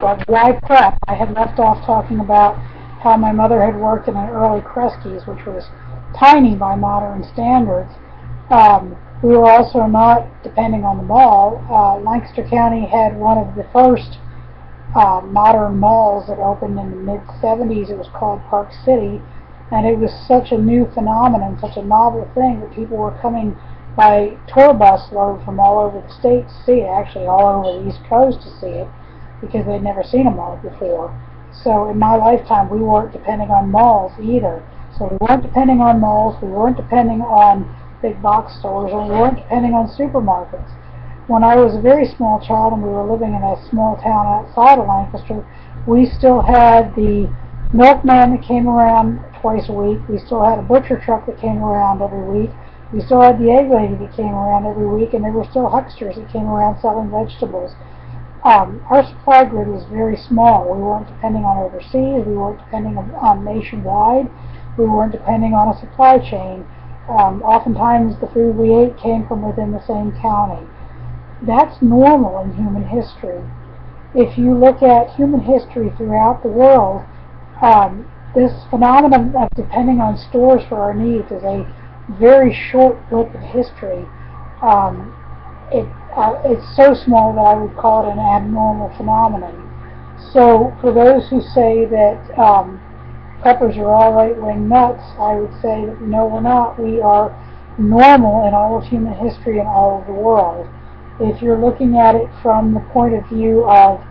Why prep? I had left off talking about how my mother had worked in an early Kresge's, which was tiny by modern standards. We were also not depending on the mall. Lancaster County had one of the first modern malls that opened in the mid-70s. It was called Park City, and it was such a new phenomenon, such a novel thing that people were coming by tour bus load from all over the state to see it, actually all over the East Coast to see it, because they'd never seen a mall before. So in my lifetime, we weren't depending on malls either. So we weren't depending on malls, we weren't depending on big box stores, and we weren't depending on supermarkets. When I was a very small child and we were living in a small town outside of Lancaster, we still had the milkman that came around twice a week. We still had a butcher truck that came around every week. We still had the egg lady that came around every week, and there were still hucksters that came around selling vegetables. Our supply grid was very small. We weren't depending on overseas. We weren't depending on nationwide. We weren't depending on a supply chain. Oftentimes the food we ate came from within the same county. That's normal in human history. If you look at human history throughout the world, this phenomenon of depending on stores for our needs is a very short blip in history. It's so small that I would call it an abnormal phenomenon. So for those who say that preppers are all right-wing nuts, I would say that no, we're not. We are normal in all of human history and all of the world. If you're looking at it from the point of view of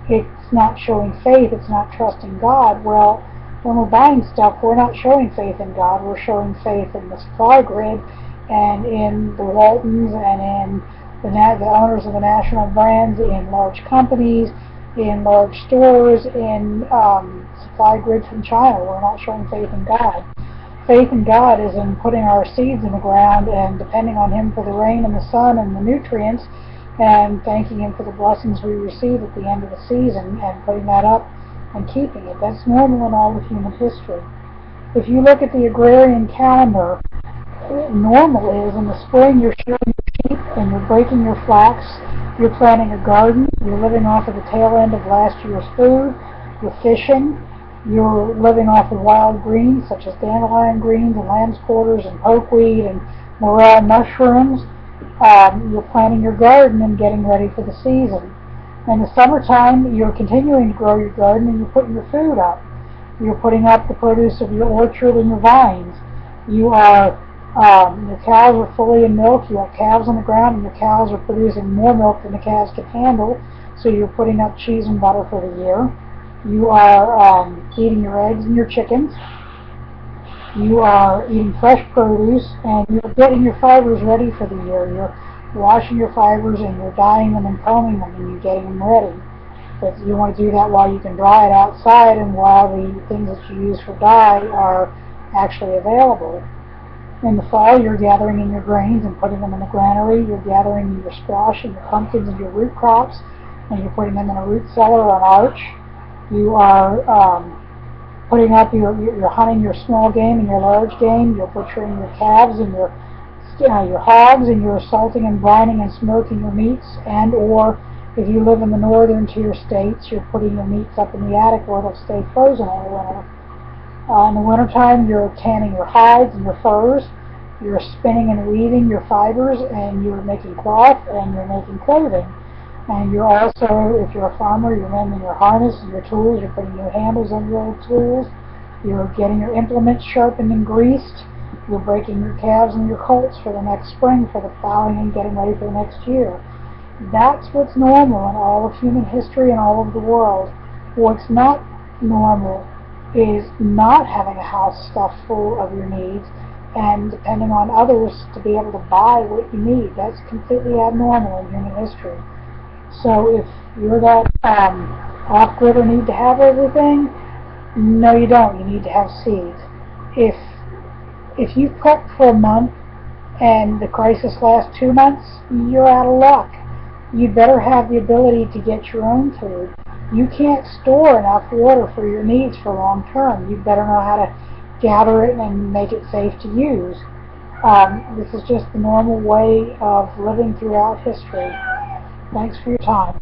it's not showing faith, it's not trusting God, well, when we're buying stuff, we're not showing faith in God, we're showing faith in the supply grid and in the Waltons and in the owners of the national brands, in large companies, in large stores, in supply grid from China. We're not showing faith in God. Faith in God is in putting our seeds in the ground and depending on Him for the rain and the sun and the nutrients, and thanking Him for the blessings we receive at the end of the season and putting that up and keeping it. That's normal in all of human history. If you look at the agrarian calendar, normal is in the spring you're shearing your sheep and you're breaking your flax, you're planting a garden, you're living off of the tail end of last year's food, you're fishing, you're living off of wild greens such as dandelion greens and lamb's quarters and pokeweed and morel mushrooms. You're planting your garden and getting ready for the season. In the summertime, you're continuing to grow your garden and you're putting your food up. You're putting up the produce of your orchard and your vines. Your cows are fully in milk. You have calves on the ground and your cows are producing more milk than the calves can handle, so you're putting up cheese and butter for the year. You are eating your eggs and your chickens. You are eating fresh produce, and you're getting your fibers ready for the year. You're washing your fibers, and you're dyeing them and combing them, and you're getting them ready. But you want to do that while you can dry it outside and while the things that you use for dye are actually available. In the fall, you're gathering in your grains and putting them in the granary. You're gathering in your squash and your pumpkins and your root crops, and you're putting them in a root cellar or an arch. You are putting up you're hunting your small game and your large game. You're butchering your calves and your hogs, and you're salting and brining and smoking your meats. And or if you live in the northern tier states, you're putting your meats up in the attic where they'll stay frozen all winter. In the wintertime, you're tanning your hides and your furs. You're spinning and weaving your fibers, and you're making cloth and you're making clothing. And you're also, if you're a farmer, you're mending your harness and your tools. You're putting new handles on your old tools. You're getting your implements sharpened and greased. You're breaking your calves and your colts for the next spring for the plowing and getting ready for the next year. That's what's normal in all of human history and all of the world. What's not normal is not having a house stuffed full of your needs and depending on others to be able to buy what you need. That's completely abnormal in human history. So if you're that off-grid or need to have everything, no you don't. You need to have seeds. If you've prepped for a month and the crisis lasts 2 months, you're out of luck. You'd better have the ability to get your own food. You can't store enough water for your needs for long term. You'd better know how to gather it and make it safe to use. This is just the normal way of living throughout history. Thanks for your time.